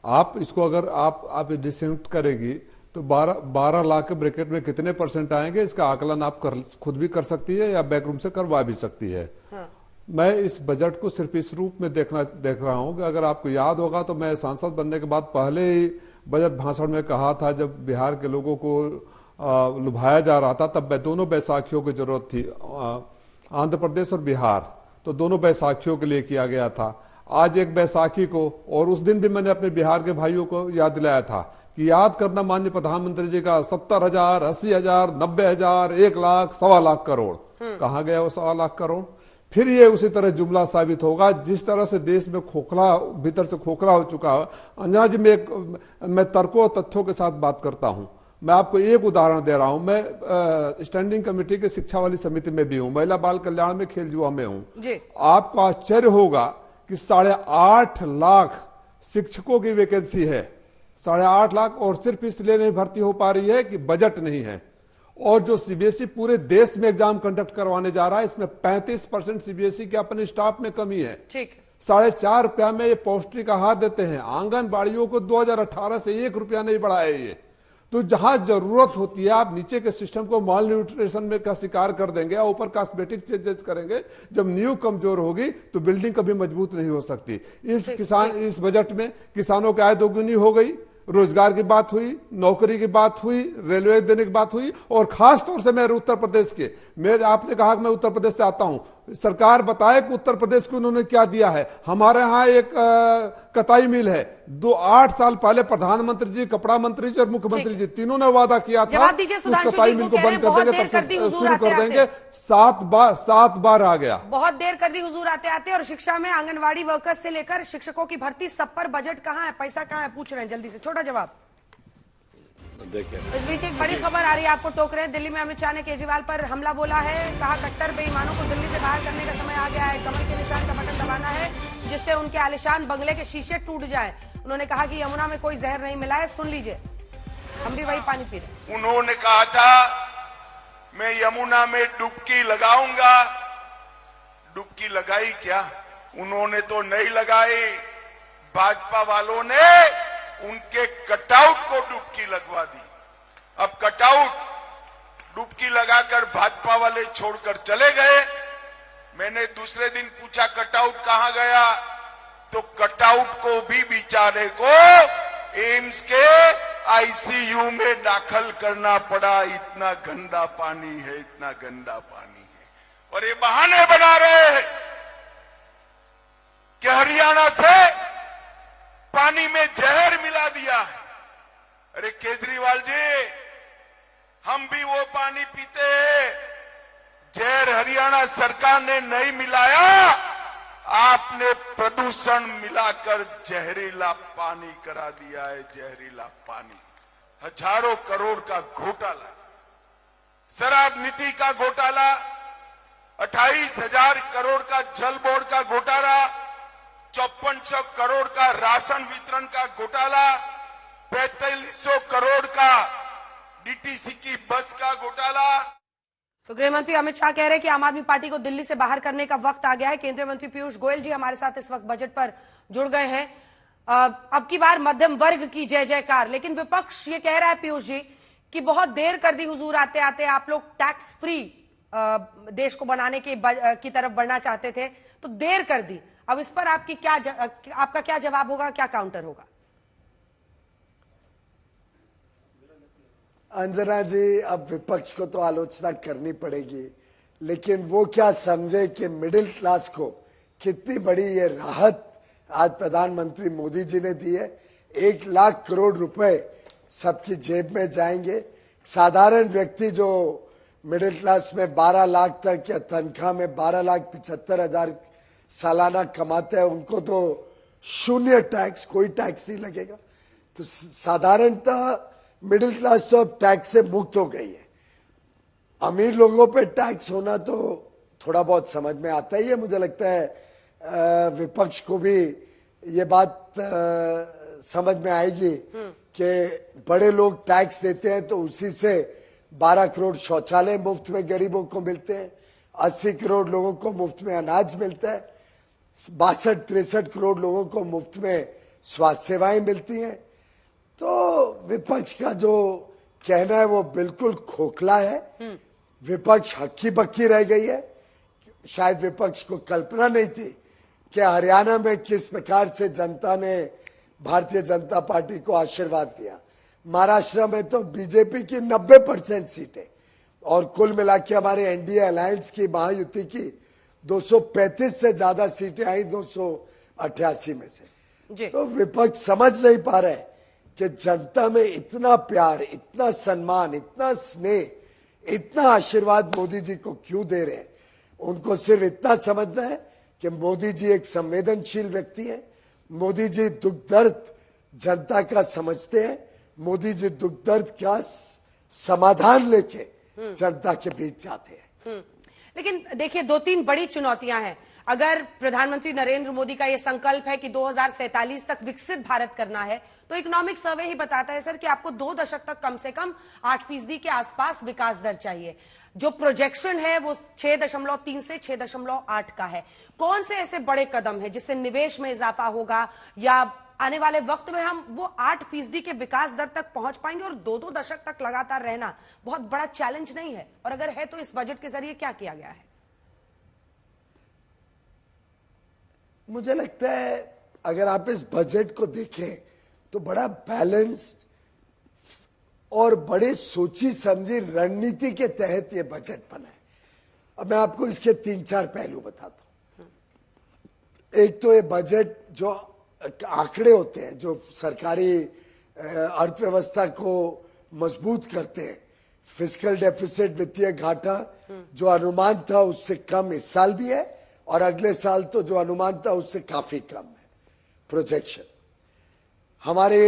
आप इसको अगर आप डिस्काउंट करेगी तो 12 लाख के ब्रैकेट में कितने परसेंट आएंगे, इसका आकलन आप खुद भी कर सकती है या बैकरूम से करवा भी सकती है। हाँ। मैं इस बजट को सिर्फ इस रूप में देख रहा हूं कि अगर आपको याद होगा तो मैं सांसद बनने के बाद पहले ही बजट भाषण में कहा था, जब बिहार के लोगों को लुभाया जा रहा था तब दोनों बैसाखियों की जरूरत थी, आंध्र प्रदेश और बिहार, तो दोनों बैसाखियों के लिए किया गया था। आज एक बैसाखी को, और उस दिन भी मैंने अपने बिहार के भाइयों को याद दिलाया था कि याद करना माननीय प्रधानमंत्री जी का 70,000, 80,000, 90,000, 1 लाख, 1.25 लाख करोड़, कहाँ गया वो 1.25 लाख करोड़? फिर ये उसी तरह जुमला साबित होगा जिस तरह से देश में भीतर से खोखला हो चुका है। अंजना जी, मैं तर्कों और तथ्यों के साथ बात करता हूं। मैं आपको एक उदाहरण दे रहा हूं। मैं स्टैंडिंग कमेटी के शिक्षा वाली समिति में भी हूं, महिला बाल कल्याण में, खेल युवा में हूं। आपको आश्चर्य होगा कि 8.5 लाख शिक्षकों की वैकेंसी है, 8.5 लाख, और सिर्फ इसलिए नहीं भर्ती हो पा रही है कि बजट नहीं है। और जो सीबीएसई पूरे देश में एग्जाम कंडक्ट करवाने जा रहा है, इसमें 35% सीबीएसई के अपने स्टाफ में कमी है। ठीक। 4.5 रुपया में ये पौष्टिक आहार देते हैं। आंगनबाड़ियों को 2018 से 1 रुपया नहीं बढ़ाया ये। तो जहां जरूरत होती है आप नीचे के सिस्टम को माल न्यूट्रिशन में का शिकार कर देंगे और ऊपर कॉस्मेटिक चेंजेस करेंगे। जब नींव कमजोर होगी तो बिल्डिंग कभी मजबूत नहीं हो सकती। इस बजट में किसानों की आय दोगुनी हो गई, रोजगार की बात हुई, नौकरी की बात हुई, रेलवे देने की बात हुई, और खास तौर से मेरे उत्तर प्रदेश के, आपने कहा कि मैं उत्तर प्रदेश से आता हूं, सरकार बताए कि उत्तर प्रदेश को उन्होंने क्या दिया है। हमारे यहाँ एक कताई मिल है, 8 साल पहले प्रधानमंत्री जी, कपड़ा मंत्री जी और मुख्यमंत्री जी तीनों ने वादा किया था उस कताई मिल को बंद कर देंगे, तब से शुरू कर देंगे। 7 बार आ गया। बहुत देर कर दी हुजूर आते आते। और शिक्षा में आंगनवाड़ी वर्कर्स से लेकर शिक्षकों की भर्ती, सब पर बजट कहाँ है, पैसा कहाँ है, पूछ रहे हैं जल्दी से, छोटा जवाब। इस बीच एक बड़ी खबर आ रही है, आपको टोक रहे हैं। दिल्ली में अमित शाह ने केजरीवाल पर हमला बोला है, कहा कट्टर बेईमानों को दिल्ली से बाहर करने का समय आ गया है, कमल के निशान का बटन दबाना है जिससे उनके आलिशान बंगले के शीशे टूट जाएं। उन्होंने कहा कि यमुना में कोई जहर नहीं मिला है, सुन लीजिए, हम भी वही पानी पी रहे। उन्होंने कहा था मैं यमुना में डुबकी लगाऊंगा, डुबकी लगाई क्या? उन्होंने तो नहीं लगाई, भाजपा वालों ने उनके कटआउट को डुबकी लगवा दी। अब कटआउट डुबकी लगाकर भाजपा वाले छोड़कर चले गए। मैंने दूसरे दिन पूछा कटआउट कहां गया, तो कटआउट को भी बेचारे को एम्स के आईसीयू में दाखिल करना पड़ा। इतना गंदा पानी है, इतना गंदा पानी है। और ये बहाने बना रहे हैं कि हरियाणा से पानी में जहर मिला दिया है। अरे केजरीवाल जी, हम भी वो पानी पीते हैं, जहर हरियाणा सरकार ने नहीं मिलाया, आपने प्रदूषण मिलाकर जहरीला पानी करा दिया है, जहरीला पानी। हजारों करोड़ का घोटाला, शराब नीति का घोटाला, 28,000 करोड़ का जल बोर्ड का घोटाला, 5400 करोड़ का राशन वितरण का घोटाला, 4500 करोड़ का डीटीसी की बस का घोटाला। तो गृह मंत्री अमित शाह कह रहे हैं कि आम आदमी पार्टी को दिल्ली से बाहर करने का वक्त आ गया है। केंद्रीय मंत्री पीयूष गोयल जी हमारे साथ इस वक्त बजट पर जुड़ गए हैं। अब की बार मध्यम वर्ग की जय जयकार, लेकिन विपक्ष ये कह रहा है पीयूष जी कि बहुत देर कर दी हुजूर आते आते, आप लोग टैक्स फ्री देश को बनाने की तरफ बढ़ना चाहते थे तो देर कर दी। अब इस पर आपका क्या जवाब होगा, क्या काउंटर होगा? अंजना जी, अब विपक्ष को तो आलोचना करनी पड़ेगी, लेकिन वो क्या समझे कि मिडिल क्लास को कितनी बड़ी ये राहत आज प्रधानमंत्री मोदी जी ने दी है। 1 लाख करोड़ रुपए सबकी जेब में जाएंगे। साधारण व्यक्ति जो मिडिल क्लास में 12 लाख तक या तनख्वाह में 12,75,000 सालाना कमाते हैं, उनको तो 0 टैक्स, कोई टैक्स नहीं लगेगा। तो साधारणतः मिडिल क्लास तो अब टैक्स से मुक्त हो गई है। अमीर लोगों पे टैक्स होना तो थोड़ा बहुत समझ में आता ही है। मुझे लगता है विपक्ष को भी ये बात समझ में आएगी कि बड़े लोग टैक्स देते हैं तो उसी से 12 करोड़ शौचालय मुफ्त में गरीबों को मिलते हैं, 80 करोड़ लोगों को मुफ्त में अनाज मिलता है, 62-63 करोड़ लोगों को मुफ्त में स्वास्थ्य सेवाएं मिलती हैं। तो विपक्ष का जो कहना है वो बिल्कुल खोखला है। विपक्ष हक्की बक्की रह गई है। शायद विपक्ष को कल्पना नहीं थी कि हरियाणा में किस प्रकार से जनता ने भारतीय जनता पार्टी को आशीर्वाद दिया। महाराष्ट्र में तो बीजेपी की 90% सीटें और कुल मिला के हमारे एनडीए अलायंस की, महायुति की 235 से ज्यादा सीटें आई 288 में से। तो विपक्ष समझ नहीं पा रहा है कि जनता में इतना प्यार, इतना सम्मान, इतना स्नेह, इतना आशीर्वाद मोदी जी को क्यों दे रहे हैं। उनको सिर्फ इतना समझना है कि मोदी जी एक संवेदनशील व्यक्ति हैं, मोदी जी दुख दर्द जनता का समझते हैं, मोदी जी दुख दर्द का समाधान लेके जनता के बीच जाते हैं। लेकिन देखिए, 2-3 बड़ी चुनौतियां हैं। अगर प्रधानमंत्री नरेंद्र मोदी का यह संकल्प है कि 2047 तक विकसित भारत करना है, तो इकोनॉमिक सर्वे ही बताता है सर कि आपको 2 दशक तक कम से कम 8% के आसपास विकास दर चाहिए। जो प्रोजेक्शन है वो 6.3 से 6.8 का है। कौन से ऐसे बड़े कदम है जिससे निवेश में इजाफा होगा या आने वाले वक्त में हम वो 8% के विकास दर तक पहुंच पाएंगे? और 2-2 दशक तक लगातार रहना बहुत बड़ा चैलेंज नहीं है? और अगर है तो इस बजट के जरिए क्या किया गया है? मुझे लगता है अगर आप इस बजट को देखें तो बड़ा बैलेंस्ड और बड़े सोची समझी रणनीति के तहत ये बजट बना है। अब मैं आपको इसके 3-4 पहलू बताता हूं। एक तो ये बजट जो आंकड़े होते हैं जो सरकारी अर्थव्यवस्था को मजबूत करते हैं, फिस्कल डेफिसिट वित्तीय घाटा जो अनुमान था उससे कम इस साल भी है और अगले साल तो जो अनुमान था उससे काफी कम है प्रोजेक्शन। हमारे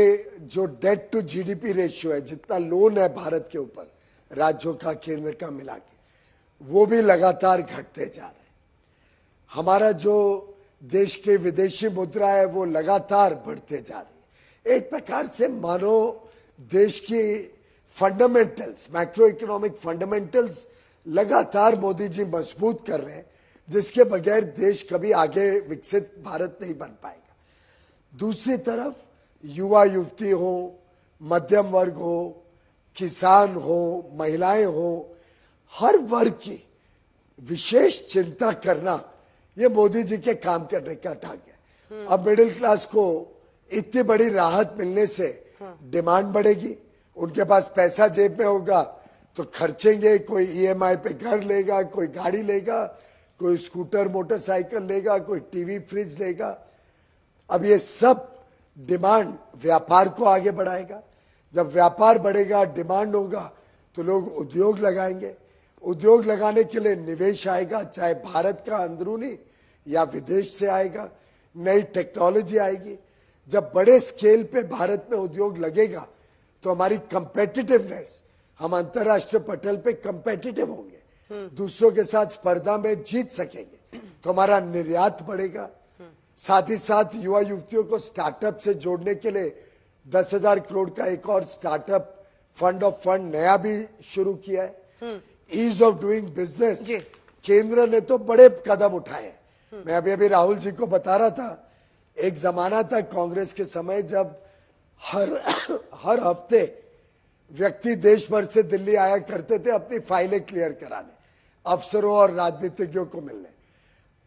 जो डेट टू जीडीपी रेशियो है, जितना लोन है भारत के ऊपर राज्यों का केंद्र का मिला के, वो भी लगातार घटते जा रहे हैं। हमारा जो देश के विदेशी मुद्रा है वो लगातार बढ़ते जा रही है। एक प्रकार से मानो देश की फंडामेंटल्स, मैक्रो इकोनॉमिक फंडामेंटल्स लगातार मोदी जी मजबूत कर रहे हैं, जिसके बगैर देश कभी आगे विकसित भारत नहीं बन पाएगा। दूसरी तरफ युवा युवती हो, मध्यम वर्ग हो, किसान हो, महिलाएं हो, हर वर्ग की विशेष चिंता करना ये मोदी जी के काम करने का ढंग है। अब मिडिल क्लास को इतनी बड़ी राहत मिलने से डिमांड बढ़ेगी, उनके पास पैसा जेब में होगा तो खर्चेंगे। कोई ईएमआई पे घर लेगा, कोई गाड़ी लेगा, कोई स्कूटर मोटरसाइकिल लेगा, कोई टीवी फ्रिज लेगा। अब ये सब डिमांड व्यापार को आगे बढ़ाएगा। जब व्यापार बढ़ेगा, डिमांड होगा तो लोग उद्योग लगाएंगे। उद्योग लगाने के लिए निवेश आएगा, चाहे भारत का अंदरूनी या विदेश से आएगा। नई टेक्नोलॉजी आएगी। जब बड़े स्केल पे भारत में उद्योग लगेगा तो हमारी कंपेटिटिवनेस, हम अंतर्राष्ट्रीय पटल पे कंपेटिटिव होंगे, दूसरों के साथ स्पर्धा में जीत सकेंगे, तो हमारा निर्यात बढ़ेगा। साथ ही साथ युवा युवतियों को स्टार्टअप से जोड़ने के लिए 10,000 करोड़ का एक और स्टार्टअप फंड ऑफ फंड नया भी शुरू किया है। ईज ऑफ डूइंग बिजनेस केंद्र ने तो बड़े कदम उठाए हैं। मैं अभी राहुल जी को बता रहा था, एक जमाना था कांग्रेस के समय जब हर हफ्ते व्यक्ति देश भर से दिल्ली आया करते थे अपनी फाइलें क्लियर कराने, अफसरों और राजनीतिज्ञों को मिलने।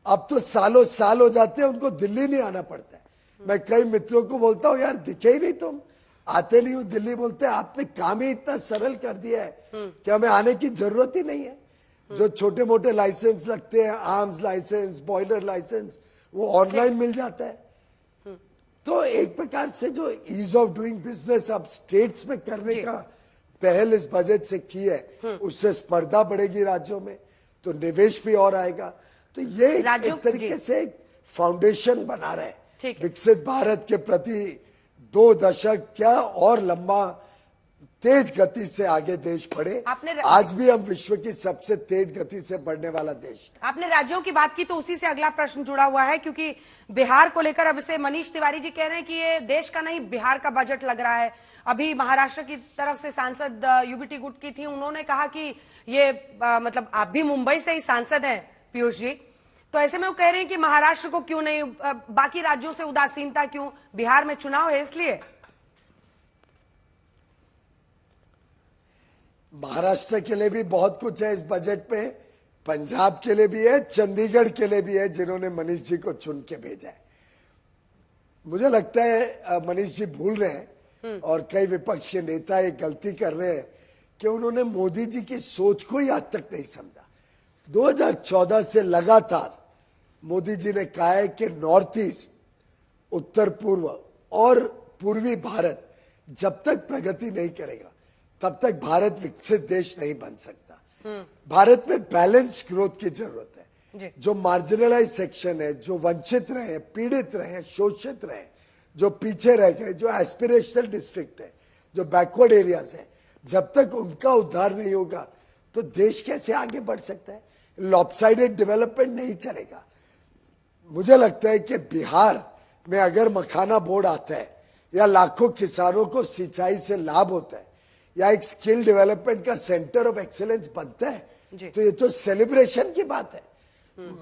अब तो सालों साल हो जाते हैं, उनको दिल्ली नहीं आना पड़ता है। मैं कई मित्रों को बोलता हूं, यार दिखे ही नहीं तुम, आते नहीं हो दिल्ली। बोलते हैं आपने काम ही इतना सरल कर दिया है कि हमें आने की जरूरत ही नहीं है। जो छोटे मोटे लाइसेंस लगते हैं, आर्म्स लाइसेंस, बॉयलर लाइसेंस, वो ऑनलाइन मिल जाता है। तो एक प्रकार से जो ईज ऑफ डूइंग बिजनेस अब स्टेट्स में करने का पहल इस बजट से की है, उससे स्पर्धा बढ़ेगी राज्यों में, तो निवेश भी और आएगा। तो ये एक तरीके से फाउंडेशन बना रहे विकसित भारत के प्रति 2 दशक क्या और लंबा तेज गति से आगे देश बढ़े। आज भी हम विश्व की सबसे तेज गति से बढ़ने वाला देश। आपने राज्यों की बात की तो उसी से अगला प्रश्न जुड़ा हुआ है, क्योंकि बिहार को लेकर अब इसे मनीष तिवारी जी कह रहे हैं कि ये देश का नहीं बिहार का बजट लग रहा है। अभी महाराष्ट्र की तरफ से सांसद यूबीटी गुट की थी, उन्होंने कहा कि ये मतलब आप भी मुंबई से ही सांसद हैं पीयूष जी, तो ऐसे में वो कह रहे हैं कि महाराष्ट्र को क्यों नहीं, बाकी राज्यों से उदासीनता क्यों, बिहार में चुनाव है इसलिए। महाराष्ट्र के लिए भी बहुत कुछ है इस बजट में, पंजाब के लिए भी है, चंडीगढ़ के लिए भी है, जिन्होंने मनीष जी को चुन के भेजा है। मुझे लगता है मनीष जी भूल रहे हैं और कई विपक्ष के नेता एक गलती कर रहे हैं कि उन्होंने मोदी जी की सोच को ही आज तक नहीं समझा। 2014 से लगातार मोदी जी ने कहा है कि नॉर्थ ईस्ट, उत्तर पूर्व और पूर्वी भारत जब तक प्रगति नहीं करेगा तब तक भारत विकसित देश नहीं बन सकता। भारत में बैलेंस ग्रोथ की जरूरत है। जो मार्जिनलाइज सेक्शन है, जो वंचित रहे, पीड़ित रहे, शोषित रहे, जो पीछे रह गए, जो एस्पिरेशनल डिस्ट्रिक्ट है, जो बैकवर्ड एरियाज है, जब तक उनका उद्धार नहीं होगा तो देश कैसे आगे बढ़ सकता है। लॉपसाइडेड डेवलपमेंट नहीं चलेगा। मुझे लगता है कि बिहार में अगर मखाना बोर्ड आता है या लाखों किसानों को सिंचाई से लाभ होता है या एक स्किल डेवलपमेंट का सेंटर ऑफ एक्सीलेंस बनता है तो ये तो सेलिब्रेशन की बात है।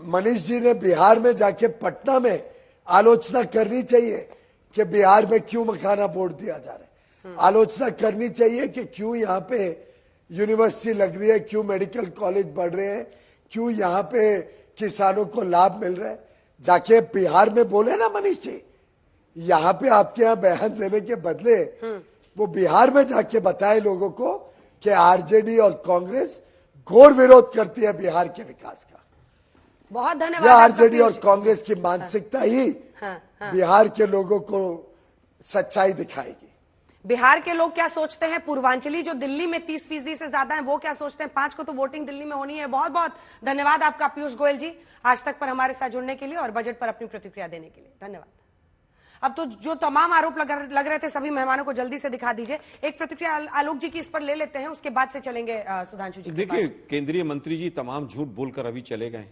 मनीष जी ने बिहार में जाके पटना में आलोचना करनी चाहिए कि बिहार में क्यों मखाना बोर्ड दिया जा रहा है। आलोचना करनी चाहिए कि क्यों यहाँ पे यूनिवर्सिटी लग रही है, क्यों मेडिकल कॉलेज बढ़ रहे हैं, क्यों यहाँ पे किसानों को लाभ मिल रहा है। जाके बिहार में बोले ना मनीष जी, यहाँ पे आपके यहाँ बयान देने के बदले वो बिहार में जाके बताए लोगों को कि आरजेडी और कांग्रेस घोर विरोध करती है बिहार के विकास का। बहुत धन्यवाद। यह आरजेडी और कांग्रेस की मानसिकता ही बिहार के लोगों को सच्चाई दिखाएगी। बिहार के लोग क्या सोचते हैं, पूर्वांचली जो दिल्ली में 30% से ज्यादा है वो क्या सोचते हैं। 5 को तो वोटिंग दिल्ली में होनी है। बहुत बहुत धन्यवाद आपका पीयूष गोयल जी, आज तक पर हमारे साथ जुड़ने के लिए और बजट पर अपनी प्रतिक्रिया देने के लिए धन्यवाद। अब तो जो तमाम आरोप लग रहे थे सभी मेहमानों को जल्दी से दिखा दीजिए। एक प्रतिक्रिया आलोक जी की इस पर ले लेते हैं, उसके बाद से चलेंगे सुधांशु जी। देखिए, केंद्रीय मंत्री जी तमाम झूठ बोलकर अभी चले गए।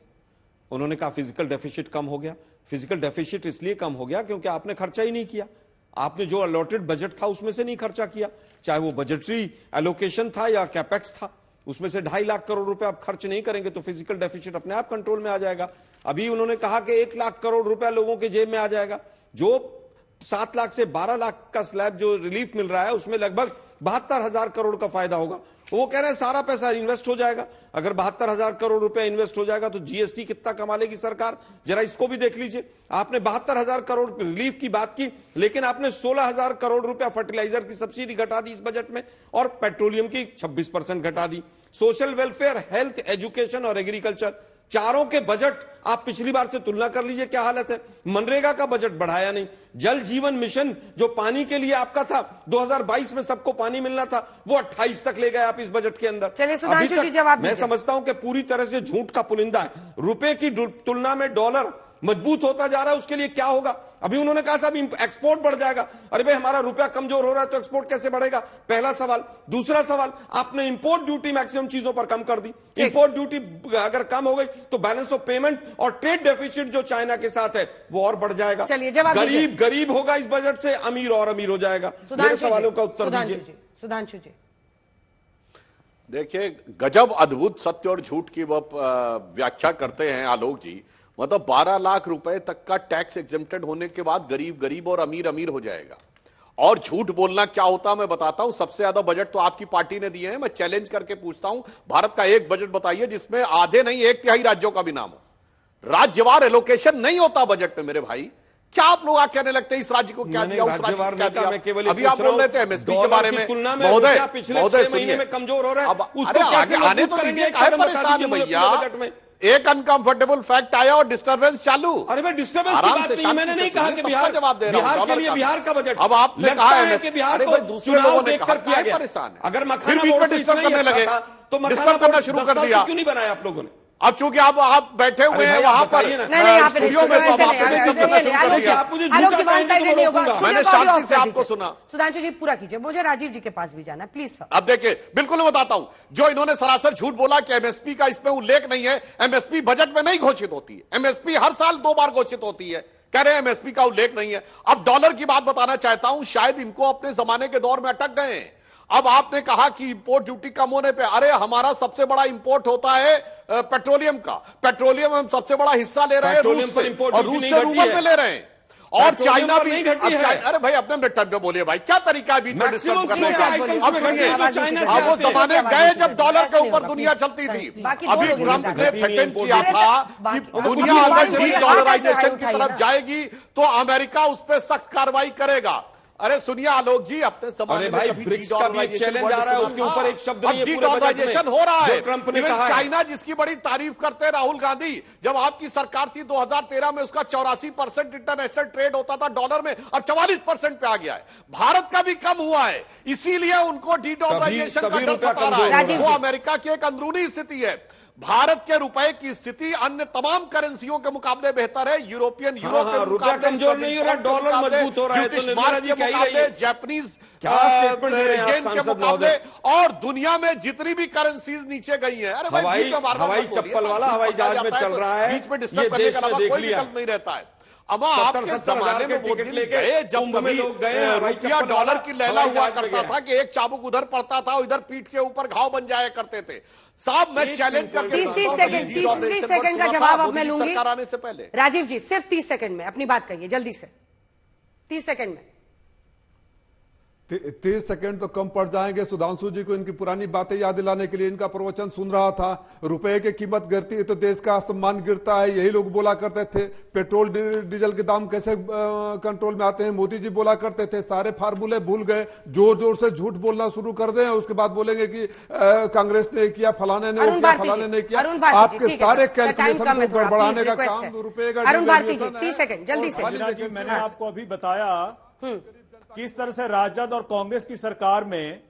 उन्होंने कहा फिजिकल डेफिसिट कम हो गया। फिजिकल डेफिसिट इसलिए कम हो गया क्योंकि आपने खर्चा ही नहीं किया। आपने जो अलॉटेड बजट था उसमें से नहीं खर्चा किया, चाहे वो बजटरी एलोकेशन था या कैपेक्स था, उसमें से 2.5 लाख करोड़ रुपए आप खर्च नहीं करेंगे तो फिजिकल डेफिसिट अपने आप कंट्रोल में आ जाएगा। अभी उन्होंने कहा कि 1 लाख करोड़ रुपया लोगों के जेब में आ जाएगा। जो 7 लाख से 12 लाख का स्लैब जो रिलीफ मिल रहा है उसमें लगभग 72,000 करोड़ का फायदा होगा। वो कह रहे हैं सारा पैसा इन्वेस्ट हो जाएगा। अगर 72,000 करोड़ रुपया इन्वेस्ट हो जाएगा तो जीएसटी कितना कमा लेगी सरकार, जरा इसको भी देख लीजिए। आपने 72,000 करोड़ रिलीफ की बात की, लेकिन आपने 16,000 करोड़ रुपया फर्टिलाइजर की सब्सिडी घटा दी इस बजट में और पेट्रोलियम की 26% घटा दी। सोशल वेलफेयर, हेल्थ, एजुकेशन और एग्रीकल्चर, चारों के बजट आप पिछली बार से तुलना कर लीजिए क्या हालत है। मनरेगा का बजट बढ़ाया नहीं। जल जीवन मिशन जो पानी के लिए आपका था, 2022 में सबको पानी मिलना था, वो 28 तक ले गए आप इस बजट के अंदर। चलिए सुधांशु जी जवाब मैं समझता हूं कि पूरी तरह से झूठ का पुलिंदा है। रुपए की तुलना में डॉलर मजबूत होता जा रहा है, उसके लिए क्या होगा। अभी उन्होंने कहा साहब एक्सपोर्ट बढ़ जाएगा। अरे भाई, हमारा रुपया कमजोर हो रहा है तो एक्सपोर्ट कैसे बढ़ेगा, पहला सवाल। दूसरा सवाल, आपने इंपोर्ट ड्यूटी मैक्सिमम चीजों पर कम कर दी। इंपोर्ट ड्यूटी अगर कम हो गई तो बैलेंस ऑफ पेमेंट और ट्रेड डेफिसिट जो चाइना के साथ है वो और बढ़ जाएगा। गरीब गरीब होगा इस बजट से, अमीर और अमीर हो जाएगा। मेरे सवालों का उत्तर दीजिए सुधांशु जी। देखिए, गजब अद्भुत सत्य और झूठ की वो व्याख्या करते हैं आलोक जी। मतलब 12 लाख रुपए तक का टैक्स एग्जेम्प्टेड होने के बाद गरीब गरीब और अमीर अमीर हो जाएगा। और झूठ बोलना क्या होता है मैं बताता हूं। सबसे ज्यादा बजट तो आपकी पार्टी ने दिए हैं। मैं चैलेंज करके पूछता हूं, भारत का एक बजट बताइए जिसमें आधे नहीं 1/3 राज्यों का भी नाम हो। राज्यवार एलोकेशन नहीं होता बजट में मेरे भाई। क्या आप लोग कहने लगते हैं इस राज्य को क्या दिया, उस राज्य को क्या दिया। अभी आप बोल रहे थे एमएसपी के बारे में। महोदय पिछले महीने में कमजोर हो रहा है, आने तो दीजिए, परेशान है भैया। एक अनकंफर्टेबल फैक्ट आया और डिस्टर्बेंस चालू। अरे भाई, डिस्टर्बेंस की बात नहीं, मैंने नहीं कहा कि बिहार जवाब दे रहा हूं, बिहार के लिए बिहार का बजट। अब आपने कहा है कि बिहार को दूसरे लोगों ने कहा किया गया। परेशान है। अगर मखाना बोर्ड डिस्टर्ब करने लगे तो डिस्टर्ब करना शुरू कर दिया, क्यों नहीं बनाया आप लोगों ने। अब चूंकि आप बैठे हुए हैं वहां पर स्टूडियो में, तो मैंने शांति से आपको सुना। सुधांशु जी पूरा कीजिए, मुझे राजीव जी के पास भी जाना है प्लीज सर। अब देखिए, बिल्कुल मैं बताता हूं, जो इन्होंने सरासर झूठ बोला कि एमएसपी का इसमें उल्लेख नहीं है। एमएसपी बजट में नहीं घोषित होती है। एमएसपी हर साल 2 बार घोषित होती है। कह रहे हैं एमएसपी का उल्लेख नहीं है। अब डॉलर की बात बताना चाहता हूं, शायद इनको अपने जमाने के दौर में अटक गए हैं। अब आपने कहा कि इंपोर्ट ड्यूटी कम होने पे, अरे हमारा सबसे बड़ा इंपोर्ट होता है पेट्रोलियम का। पेट्रोलियम हम सबसे बड़ा हिस्सा ले रहे हैं रूस से, और रूस से रूबल में ले रहे हैं। और चाइना भी अरे भाई अपने रिटर्न में बोलिए भाई, क्या तरीका है बीच में डिस्टर्ब करने का। अब सुनिए, वो जमाने गए जब डॉलर के ऊपर दुनिया चलती थी। अभी ट्रंप ने थ्रेटन किया था कि दुनिया अगर डॉलराइजेशन की तरफ जाएगी तो अमेरिका उस पर सख्त कार्रवाई करेगा। अरे सुनिए आलोक जी, अपने अरे भाई, ब्रिक्स का भी एक चैलेंज आ रहा है, उसके ऊपर एक शब्द नहीं है पूरे बजट में हो रहा है। ट्रंप ने कहा चाइना जिसकी बड़ी तारीफ करते हैं राहुल गांधी, जब आपकी सरकार थी 2013 में उसका 84% इंटरनेशनल ट्रेड होता था डॉलर में, अब 44% पे आ गया है। भारत का भी कम हुआ है, इसीलिए उनको डी डॉलराइजेशन का डर सता रहा है। वो अमेरिका की एक अंदरूनी स्थिति है। भारत के रुपए की स्थिति अन्य तमाम करेंसियों के मुकाबले बेहतर है। यूरोपियन यूरो के रुपया कमजोर नहीं हो रहा, डॉलर मजबूत हो रहा है। तो निर्मला जी कह रही है, जापानीज येन के मुकाबले, और दुनिया में जितनी भी करेंसीज नीचे गई है। अरे हवाई चप्पल वाला हवाई जहाज में चल रहा है, बीच में डिस्टर्ब करने का कोई विकल्प नहीं रहता है। अमा आपके जमाने में वो दिन गए जब रुपया डॉलर की लैला हुआ करता था कि एक चाबुक उधर पड़ता था, इधर पीठ के ऊपर घाव बन जाया करते थे। साहब मैं चैलेंज करके 30 सेकंड का जवाब अब मैं लूंगी सरकार आने से पहले। राजीव जी सिर्फ 30 सेकंड में अपनी बात कहिए जल्दी से। 30 सेकंड में। 30 सेकंड तो कम पड़ जाएंगे। सुधांशु जी को इनकी पुरानी बातें याद दिलाने के लिए इनका प्रवचन सुन रहा था। रुपए की कीमत गिरती है तो देश का सम्मान गिरता है, यही लोग बोला करते थे। पेट्रोल डीजल के दाम कैसे कंट्रोल में आते हैं, मोदी जी बोला करते थे। सारे फार्मूले भूल गए, जोर जोर से झूठ बोलना शुरू कर दें, उसके बाद बोलेंगे कि कांग्रेस ने किया, फलाने ने किया, फलाने ने किया। आपके सारे कैलकुलेशन को बढ़ाने का काम रुपए का। अरुण भारती जी 30 सेकंड जल्दी से। मैंने आपको अभी बताया किस तरह से राजद और कांग्रेस की सरकार में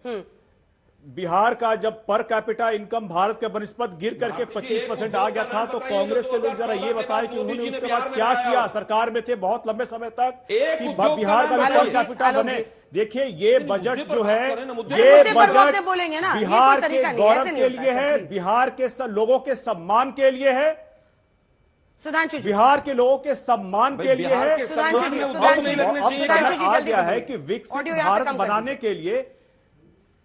बिहार का जब पर कैपिटा इनकम भारत के बनिस्पत गिर करके 25% आ गया था, तो कांग्रेस के लोग जरा ये बताएं कि उन्होंने उसके बाद क्या किया। सरकार में थे बहुत लंबे समय तक कि बिहार का पर कैपिटा बने। देखिए ये बजट जो है, ये बजट बिहार के गौरव के लिए है, बिहार के लोगों के सम्मान के लिए है, सुधांशु बिहार के लोगों के सम्मान के लिए है। आ गया है कि विकसित भारत बनाने के लिए।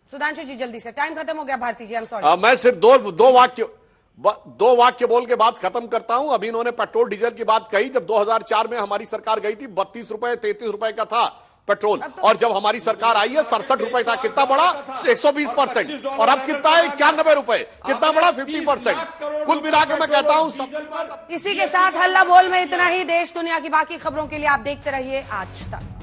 सुधांशु जी जल्दी से, टाइम खत्म हो गया। भारती जी, आई एम सॉरी। मैं सिर्फ दो वाक्य बोल के बात खत्म करता हूं। अभी इन्होंने पेट्रोल डीजल की बात कही। जब 2004 में हमारी सरकार गई थी 32 रुपए 33 रुपए का था पेट्रोल, और जब हमारी सरकार आई है 67 रुपए था। कितना बढ़ा? 120%। और अब कितना है? 91 रुपए। कितना बढ़ा? 50%। कुल मिला के मैं कहता हूं इसी के साथ हल्ला बोल में इतना ही। देश दुनिया की बाकी खबरों के लिए आप देखते रहिए आज तक।